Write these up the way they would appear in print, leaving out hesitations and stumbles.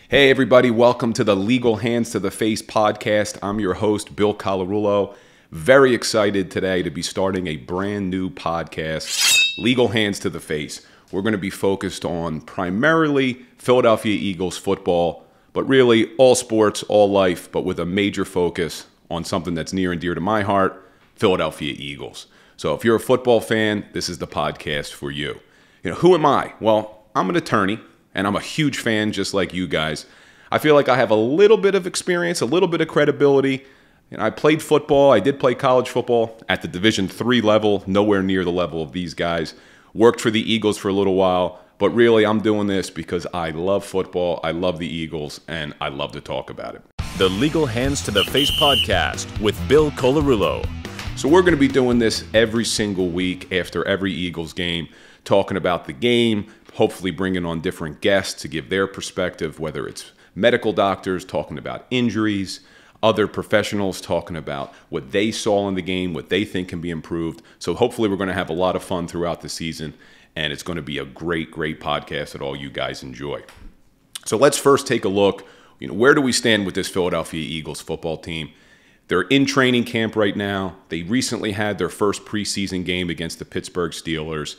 Hey everybody, welcome to the Legal Hands to the Face podcast. I'm your host, Bill Colarulo. Very excited today to be starting a brand new podcast, Legal Hands to the Face. We're going to be focused on primarily Philadelphia Eagles football, but really all sports, all life, but with a major focus on something that's near and dear to my heart, Philadelphia Eagles. So if you're a football fan, this is the podcast for you. Who am I? Well, I'm an attorney. And I'm a huge fan just like you guys. I feel like I have a little bit of experience, a little bit of credibility. I played football. I did play college football at the Division III level, nowhere near the level of these guys. Worked for the Eagles for a little while. But really, I'm doing this because I love football, I love the Eagles, and I love to talk about it. The Legal Hands to the Face podcast with Bill Colarulo. So we're going to be doing this every single week after every Eagles game, talking about the game, hopefully bringing on different guests to give their perspective, whether it's medical doctors talking about injuries, other professionals talking about what they saw in the game, what they think can be improved. So hopefully we're going to have a lot of fun throughout the season, and it's going to be a great podcast that all you guys enjoy. So let's first take a look. Where do we stand with this Philadelphia Eagles football team? They're in training camp right now. They recently had their first preseason game against the Pittsburgh Steelers.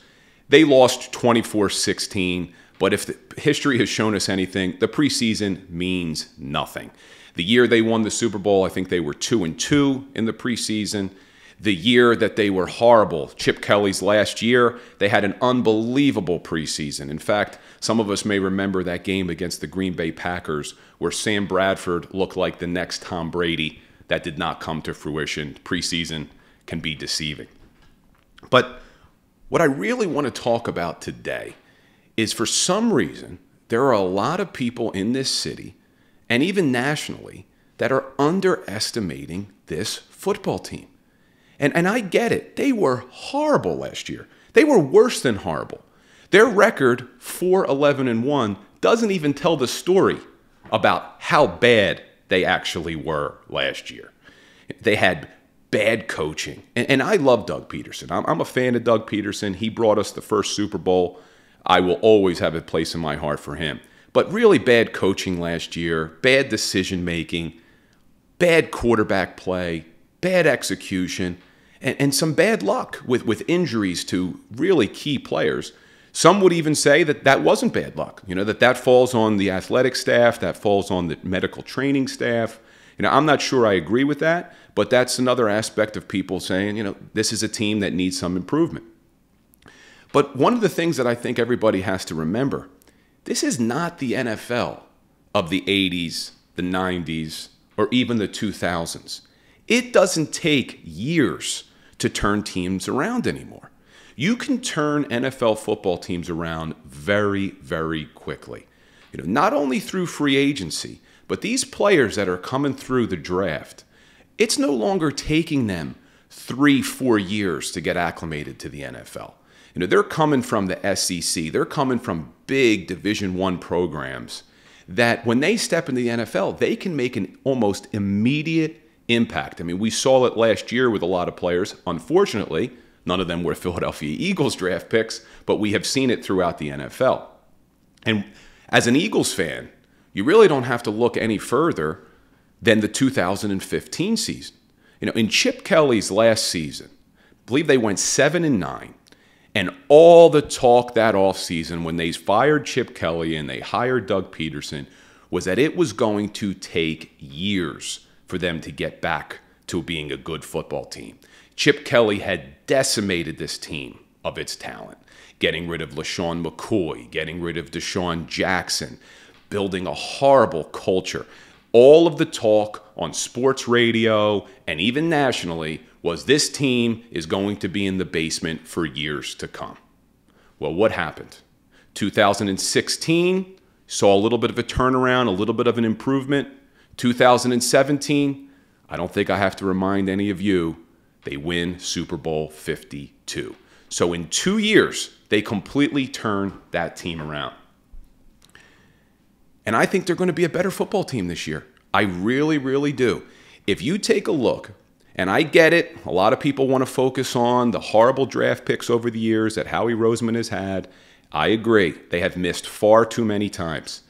They lost 24-16, but if the history has shown us anything, the preseason means nothing. The year they won the Super Bowl, I think they were 2-2 in the preseason. The year that they were horrible, Chip Kelly's last year, they had an unbelievable preseason. In fact, some of us may remember that game against the Green Bay Packers where Sam Bradford looked like the next Tom Brady. That did not come to fruition. Preseason can be deceiving. But what I really want to talk about today is, for some reason, there are a lot of people in this city and even nationally that are underestimating this football team. And I get it. They were horrible last year. They were worse than horrible. Their record, 4-11-1, doesn't even tell the story about how bad they actually were last year. They had bad coaching. And I love Doug Peterson. I'm a fan of Doug Peterson. He brought us the first Super Bowl. I will always have a place in my heart for him. But really bad coaching last year, bad decision-making, bad quarterback play, bad execution, and some bad luck with injuries to really key players. Some would even say that that wasn't bad luck, that falls on the athletic staff, that falls on the medical training staff. I'm not sure I agree with that, but that's another aspect of people saying, this is a team that needs some improvement. But one of the things that I think everybody has to remember, this is not the NFL of the 80s, the 90s, or even the 2000s. It doesn't take years to turn teams around anymore. You can turn NFL football teams around very, very quickly. Not only through free agency, but these players that are coming through the draft, it's no longer taking them 3-4 years to get acclimated to the NFL. They're coming from the SEC. They're coming from big Division I programs that when they step into the NFL, they can make an almost immediate impact. We saw it last year with a lot of players. Unfortunately, none of them were Philadelphia Eagles draft picks, but we have seen it throughout the NFL. And as an Eagles fan, you really don't have to look any further than the 2015 season. In Chip Kelly's last season, I believe they went 7-9, and all the talk that offseason when they fired Chip Kelly and they hired Doug Peterson was that it was going to take years for them to get back to being a good football team. Chip Kelly had decimated this team of its talent, getting rid of LaShawn McCoy, getting rid of Deshaun Jackson, building a horrible culture. All of the talk on sports radio and even nationally was this team is going to be in the basement for years to come. Well, what happened? 2016 saw a little bit of a turnaround, a little bit of an improvement. 2017, I don't think I have to remind any of you, they win Super Bowl 52. So in 2 years, they completely turned that team around. And I think they're going to be a better football team this year. I really, really do. If you take a look, and I get it, a lot of people want to focus on the horrible draft picks over the years that Howie Roseman has had. I agree. They have missed far too many times.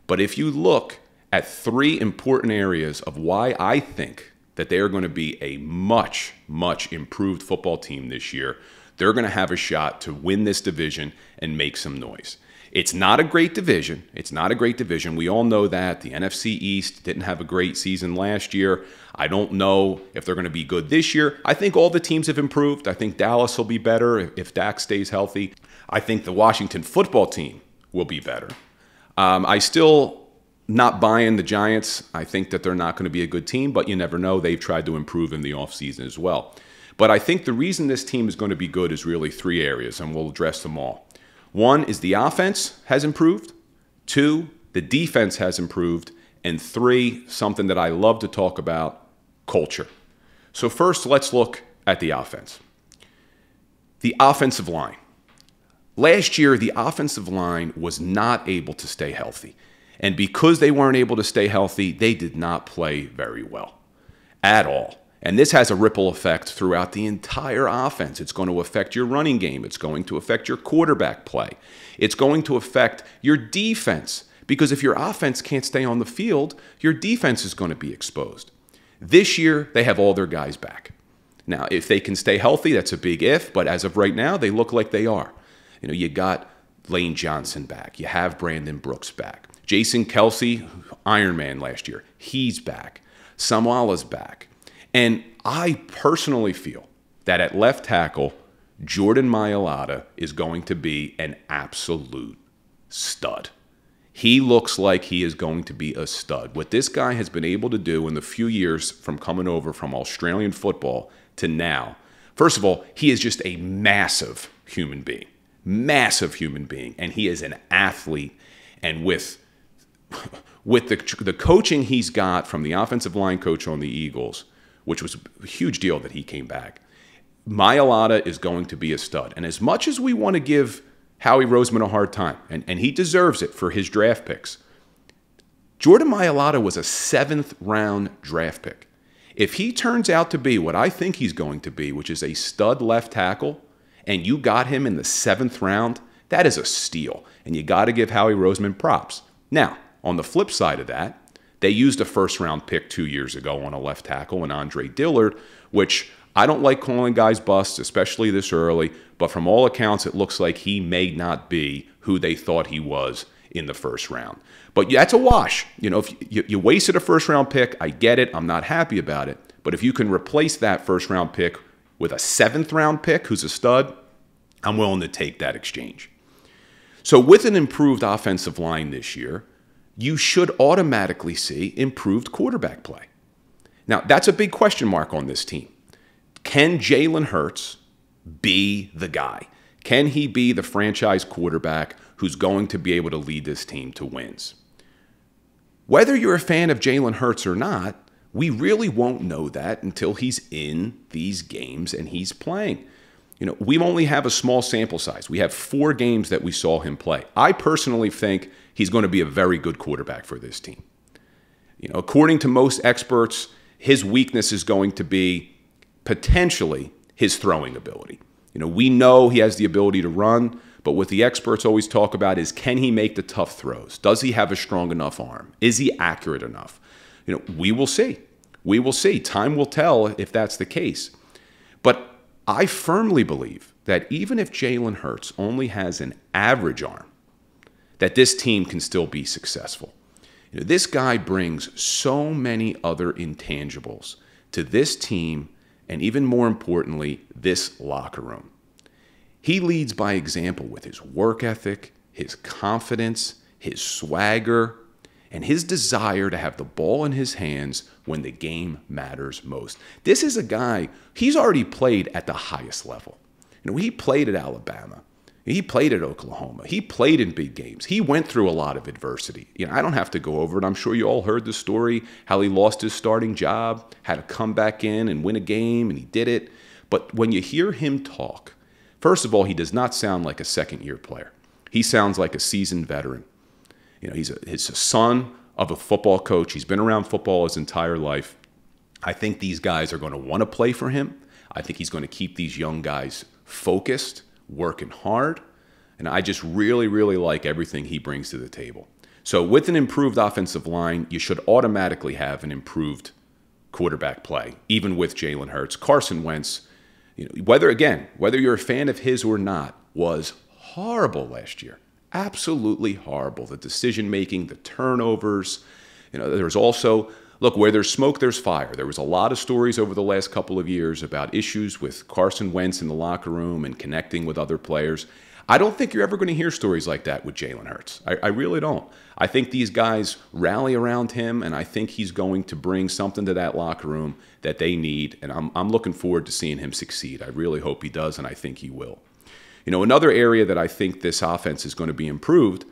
But if you look at three important areas of why I think that they are going to be a much, much improved football team this year, they're going to have a shot to win this division and make some noise. It's not a great division. It's not a great division. We all know that. The NFC East didn't have a great season last year. I don't know if they're going to be good this year. I think all the teams have improved. I think Dallas will be better if Dak stays healthy. I think the Washington football team will be better. I still not buying the Giants. I think that they're not going to be a good team, but you never know. They've tried to improve in the offseason as well. But I think the reason this team is going to be good is really three areas, and we'll address them all. One is the offense has improved. Two, the defense has improved. And three, something that I love to talk about, culture. So first, let's look at the offense. The offensive line. Last year, the offensive line was not able to stay healthy. And because they weren't able to stay healthy, they did not play very well at all. And this has a ripple effect throughout the entire offense. It's going to affect your running game. It's going to affect your quarterback play. It's going to affect your defense, because if your offense can't stay on the field, your defense is going to be exposed. This year, they have all their guys back. Now, if they can stay healthy, that's a big if, but as of right now, they look like they are. You know, you got Lane Johnson back. You have Brandon Brooks back. Jason Kelsey, Iron Man last year, he's back. Samala's back. And I personally feel that at left tackle, Jordan Mailata is going to be an absolute stud. He looks like he is going to be a stud. What this guy has been able to do in the few years from coming over from Australian football to now, first of all, he is just a massive human being. Massive human being. And he is an athlete. And with the coaching he's got from the offensive line coach on the Eagles, which was a huge deal that he came back, Mailata is going to be a stud. And as much as we want to give Howie Roseman a hard time, and he deserves it for his draft picks, Jordan Mailata was a 7th-round draft pick. If he turns out to be what I think he's going to be, which is a stud left tackle, and you got him in the 7th round, that is a steal. And you got to give Howie Roseman props. Now, on the flip side of that, they used a first-round pick 2 years ago on a left tackle, and Andre Dillard, which I don't like calling guys busts, especially this early, but from all accounts, it looks like he may not be who they thought he was in the first round. But that's a wash. You know, if you wasted a first-round pick, I get it. I'm not happy about it. But if you can replace that first-round pick with a 7th-round pick who's a stud, I'm willing to take that exchange. So with an improved offensive line this year, you should automatically see improved quarterback play. Now, that's a big question mark on this team. Can Jalen Hurts be the guy? Can he be the franchise quarterback who's going to be able to lead this team to wins? Whether you're a fan of Jalen Hurts or not, we really won't know that until he's in these games and he's playing. You know, we only have a small sample size. We have 4 games that we saw him play. I personally think he's going to be a very good quarterback for this team. You know, according to most experts, his weakness is going to be potentially his throwing ability. You know, we know he has the ability to run, but what the experts always talk about is, can he make the tough throws? Does he have a strong enough arm? Is he accurate enough? You know, we will see. We will see. Time will tell if that's the case. But I firmly believe that even if Jalen Hurts only has an average arm, that this team can still be successful. You know, this guy brings so many other intangibles to this team, and even more importantly, this locker room. He leads by example with his work ethic, his confidence, his swagger, and his desire to have the ball in his hands when the game matters most. This is a guy, he's already played at the highest level. You know, he played at Alabama. He played at Oklahoma. He played in big games. He went through a lot of adversity. You know, I don't have to go over it. I'm sure you all heard the story, how he lost his starting job, had to come back in and win a game, and he did it. But when you hear him talk, first of all, he does not sound like a second-year player. He sounds like a seasoned veteran. You know, he's a son of a football coach. He's been around football his entire life. I think these guys are going to want to play for him. I think he's going to keep these young guys focused, working hard. And I just really, really like everything he brings to the table. So with an improved offensive line, you should automatically have an improved quarterback play, even with Jalen Hurts. Carson Wentz, whether you're a fan of his or not, was horrible last year. Absolutely horrible. The decision-making, the turnovers. There's also, look, where there's smoke, there's fire. There was a lot of stories over the last couple of years about issues with Carson Wentz in the locker room and connecting with other players. I don't think you're ever going to hear stories like that with Jalen Hurts. I really don't. I think these guys rally around him, and I think he's going to bring something to that locker room that they need, and I'm looking forward to seeing him succeed. I really hope he does, and I think he will. Another area that I think this offense is going to be improved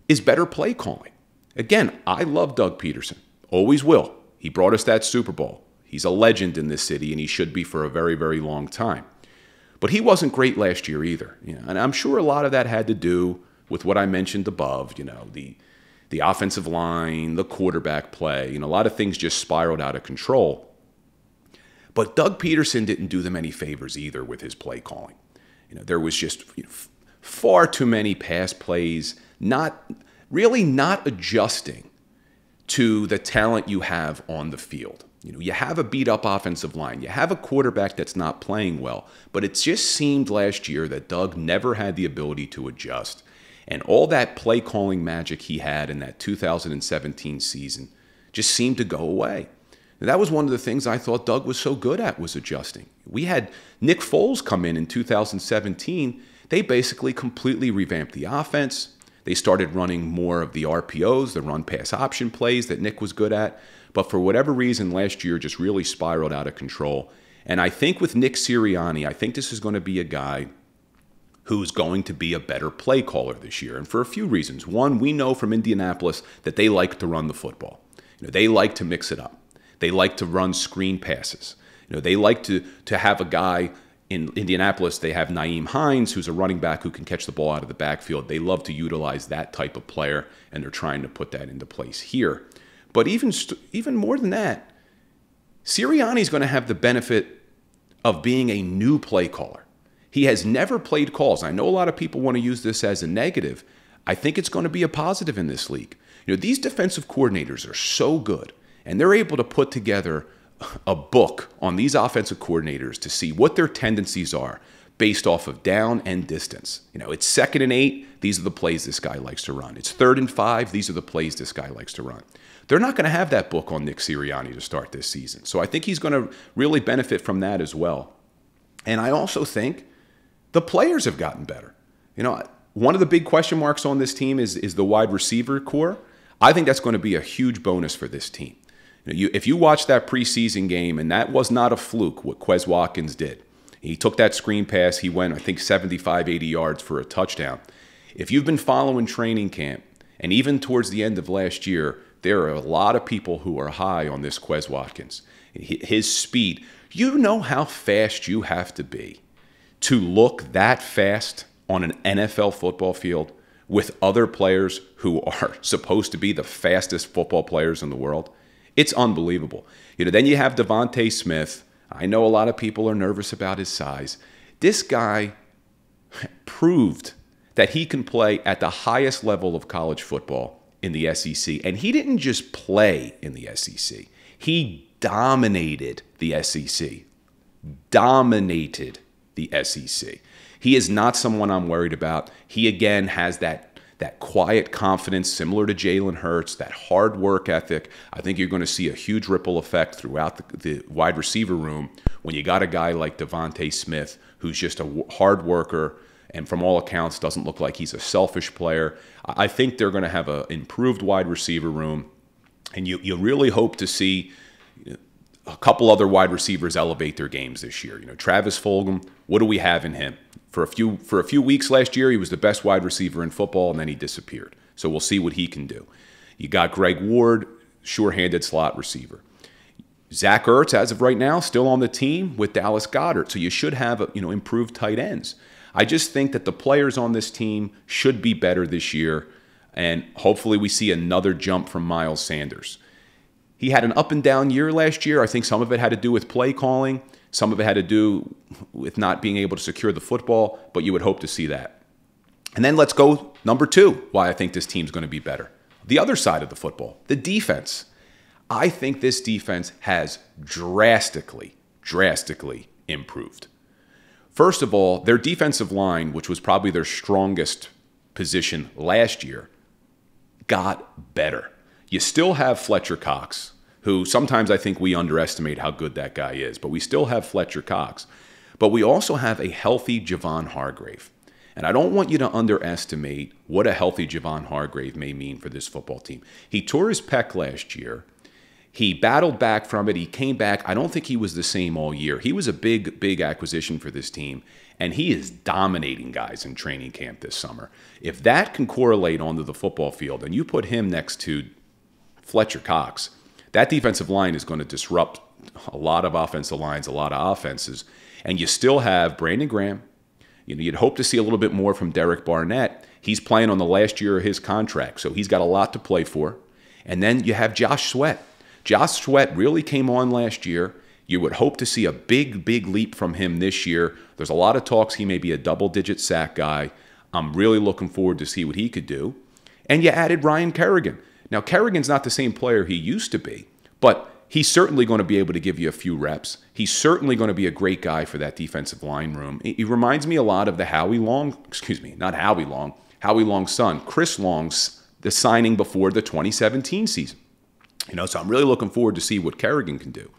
is better play calling. Again, I love Doug Peterson. Always will. He brought us that Super Bowl. He's a legend in this city, and he should be for a very, very long time. But he wasn't great last year either. And I'm sure a lot of that had to do with what I mentioned above, the offensive line, the quarterback play. A lot of things just spiraled out of control. But Doug Peterson didn't do them any favors either with his play calling. There was just far too many pass plays, not adjusting to the talent you have on the field. You have a beat-up offensive line. You have a quarterback that's not playing well. But it just seemed last year that Doug never had the ability to adjust. And all that play-calling magic he had in that 2017 season just seemed to go away. And that was one of the things I thought Doug was so good at, was adjusting. We had Nick Foles come in 2017. They basically completely revamped the offense. They started running more of the RPOs, the run-pass option plays that Nick was good at. But for whatever reason, last year just really spiraled out of control. And I think with Nick Sirianni, I think this is going to be a guy who's going to be a better play caller this year. And for a few reasons. One, we know from Indianapolis that they like to run the football. They like to mix it up. They like to run screen passes. They like to have a guy in Indianapolis. They have Nyheim Hines, who's a running back who can catch the ball out of the backfield. They love to utilize that type of player, and they're trying to put that into place here. But even more than that, Sirianni's going to have the benefit of being a new play caller. He has never played calls. I know a lot of people want to use this as a negative. I think it's going to be a positive in this league. These defensive coordinators are so good, and they're able to put together a book on these offensive coordinators to see what their tendencies are based off of down and distance. It's 2nd and 8. These are the plays this guy likes to run. It's 3rd and 5. These are the plays this guy likes to run. They're not going to have that book on Nick Sirianni to start this season. So I think he's going to really benefit from that as well. And I also think the players have gotten better. One of the big question marks on this team is the wide receiver core. I think that's going to be a huge bonus for this team. If you watch that preseason game, and that was not a fluke what Quez Watkins did. He took that screen pass. He went, I think, 75, 80 yards for a touchdown. If you've been following training camp, and even towards the end of last year, there are a lot of people who are high on this Quez Watkins. His speed. You know how fast you have to be to look that fast on an NFL football field with other players who are supposed to be the fastest football players in the world. It's unbelievable. Then you have Devonta Smith. I know a lot of people are nervous about his size. This guy proved that he can play at the highest level of college football in the SEC. And he didn't just play in the SEC. He dominated the SEC. Dominated the SEC. He is not someone I'm worried about. He, again, has that quiet confidence similar to Jalen Hurts, that hard work ethic. I think you're going to see a huge ripple effect throughout the wide receiver room when you got a guy like Devonta Smith, who's just a hard worker and from all accounts doesn't look like he's a selfish player. I think they're going to have an improved wide receiver room, and you really hope to see a couple other wide receivers elevate their games this year. Travis Fulgham, what do we have in him? For a few weeks last year, he was the best wide receiver in football, and then he disappeared. So we'll see what he can do. You got Greg Ward, sure-handed slot receiver. Zach Ertz, as of right now, still on the team with Dallas Goedert. So you should have improved tight ends. I just think that the players on this team should be better this year, and hopefully we see another jump from Miles Sanders. He had an up-and-down year last year. I think some of it had to do with play calling. Some of it had to do with not being able to secure the football, but you would hope to see that. And then let's go number 2, why I think this team's going to be better. the other side of the football, the defense. I think this defense has drastically improved. First of all, their defensive line, which was probably their strongest position last year, got better. You still have Fletcher Cox, who sometimes I think we underestimate how good that guy is, but we still have Fletcher Cox. But we also have a healthy Javon Hargrave. And I don't want you to underestimate what a healthy Javon Hargrave may mean for this football team. He tore his pec last year. He battled back from it. He came back. I don't think he was the same all year. He was a big acquisition for this team, and he is dominating guys in training camp this summer. If that can correlate onto the football field, and you put him next to Fletcher Cox, that defensive line is going to disrupt a lot of offensive lines, a lot of offenses. And you still have Brandon Graham. You know, you'd hope to see a little bit more from Derek Barnett. He's playing on the last year of his contract, so he's got a lot to play for. And then you have Josh Sweat. Josh Sweat really came on last year. You would hope to see a big leap from him this year. There's a lot of talks he may be a double-digit sack guy. I'm really looking forward to see what he could do. And you added Ryan Kerrigan. Now, Kerrigan's not the same player he used to be, but he's certainly going to be able to give you a few reps. He's certainly going to be a great guy for that defensive line room. He reminds me a lot of the Howie Long's son, Chris Long's, the signing before the 2017 season. You know, so I'm really looking forward to see what Kerrigan can do.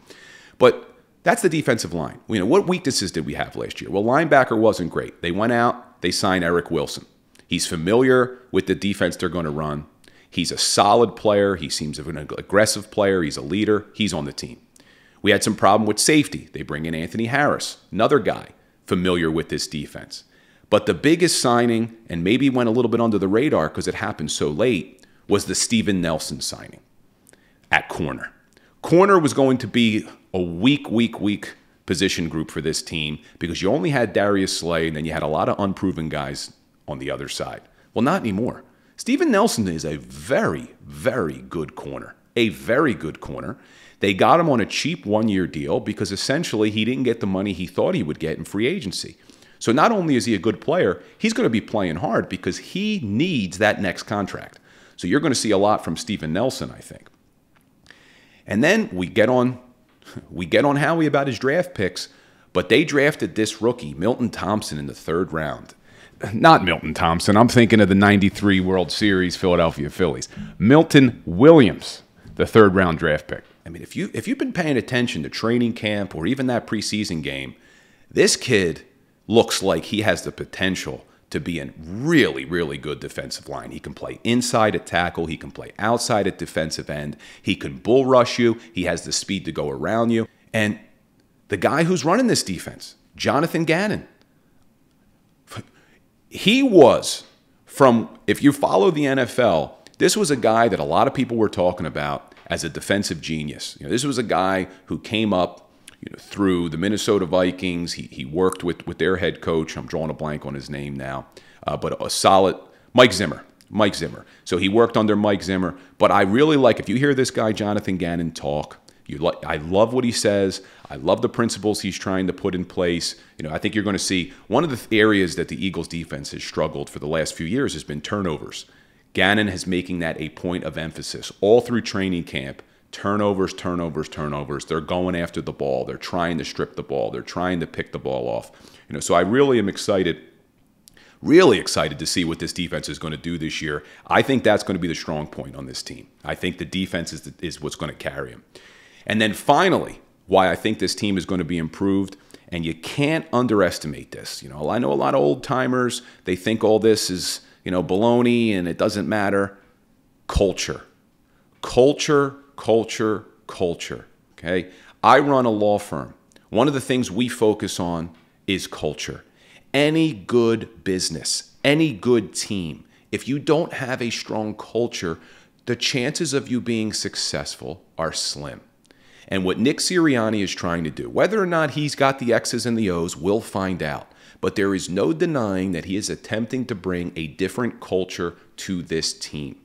But that's the defensive line. You know, what weaknesses did we have last year? Well, linebacker wasn't great. They went out, they signed Eric Wilson. He's familiar with the defense they're going to run. He's a solid player. He seems an aggressive player. He's a leader. He's on the team. We had some problem with safety. They bring in Anthony Harris, another guy familiar with this defense. But the biggest signing, and maybe went a little bit under the radar because it happened so late, was the Steven Nelson signing at corner. Corner was going to be a weak position group for this team because you only had Darius Slay and then you had a lot of unproven guys on the other side. Well, not anymore. Steven Nelson is a very good corner. A very good corner. They got him on a cheap one-year deal because essentially he didn't get the money he thought he would get in free agency. So not only is he a good player, he's going to be playing hard because he needs that next contract. So you're going to see a lot from Steven Nelson, I think. And then we get on Howie about his draft picks, but they drafted this rookie, Milton Thompson, in the 3rd round. Not Milton Thompson. I'm thinking of the 93 World Series Philadelphia Phillies. Milton Williams, the 3rd round draft pick. I mean, if you've been paying attention to training camp or even that preseason game, this kid looks like he has the potential to be a really good defensive line. He can play inside at tackle. He can play outside at defensive end. He can bull rush you. He has the speed to go around you. And the guy who's running this defense, Jonathan Gannon, he was if you follow the NFL, this was a guy that a lot of people were talking about as a defensive genius. You know, this was a guy who came up, you know, through the Minnesota Vikings. He worked with their head coach. I'm drawing a blank on his name now, but a solid Mike Zimmer. So he worked under Mike Zimmer. But I really like, if you hear this guy Jonathan Gannon talk, I love what he says. I love the principles he's trying to put in place. You know, I think you're going to see one of the areas that the Eagles defense has struggled for the last few years has been turnovers. Gannon is making that a point of emphasis all through training camp. Turnovers. They're going after the ball. They're trying to strip the ball. They're trying to pick the ball off. You know, so I really am really excited to see what this defense is going to do this year. I think that's going to be the strong point on this team. I think the defense is what's going to carry them. And then finally, why I think this team is going to be improved, and you can't underestimate this. You know, I know a lot of old timers, they think all this is, you know, baloney and it doesn't matter. Culture. Okay? I run a law firm. One of the things we focus on is culture. Any good business, any good team, if you don't have a strong culture, the chances of you being successful are slim. And what Nick Sirianni is trying to do, whether or not he's got the X's and the O's, we'll find out. But there is no denying that he is attempting to bring a different culture to this team.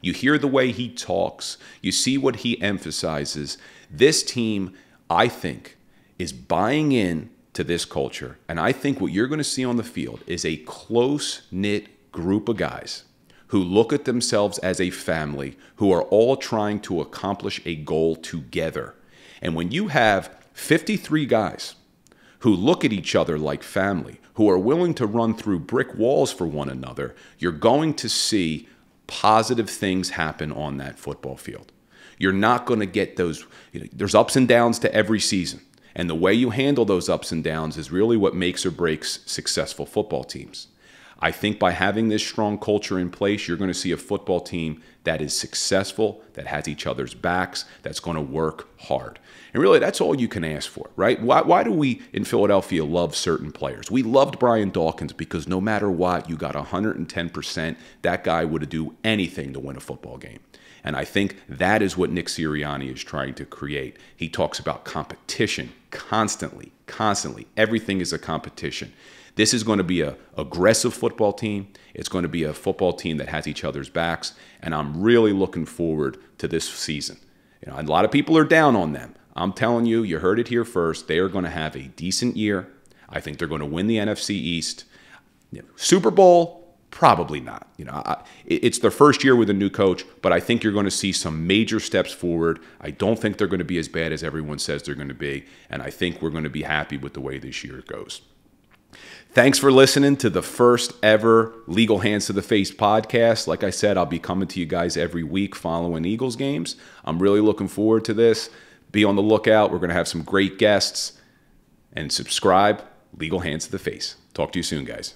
You hear the way he talks. You see what he emphasizes. This team, I think, is buying in to this culture. And I think what you're going to see on the field is a close-knit group of guys who look at themselves as a family, who are all trying to accomplish a goal together. And when you have 53 guys who look at each other like family, who are willing to run through brick walls for one another, you're going to see positive things happen on that football field. You're not going to get those, there's ups and downs to every season. And the way you handle those ups and downs is really what makes or breaks successful football teams. I think by having this strong culture in place, you're going to see a football team that is successful, that has each other's backs, that's going to work hard. And really, that's all you can ask for, right? Why do we in Philadelphia love certain players? We loved Brian Dawkins because no matter what, you got 110%. That guy would do anything to win a football game. And I think that is what Nick Sirianni is trying to create. He talks about competition constantly. Everything is a competition. This is going to be an aggressive football team. It's going to be a football team that has each other's backs. And I'm really looking forward to this season. A lot of people are down on them. I'm telling you, you heard it here first. They are going to have a decent year. I think they're going to win the NFC East. Super Bowl, probably not. It's their first year with a new coach, but I think you're going to see some major steps forward. I don't think they're going to be as bad as everyone says they're going to be, and I think we're going to be happy with the way this year goes. Thanks for listening to the first ever Legal Hands to the Face podcast. Like I said, I'll be coming to you guys every week following Eagles games. I'm really looking forward to this. Be on the lookout. We're going to have some great guests. And subscribe, Legal Hands to the Face. Talk to you soon, guys.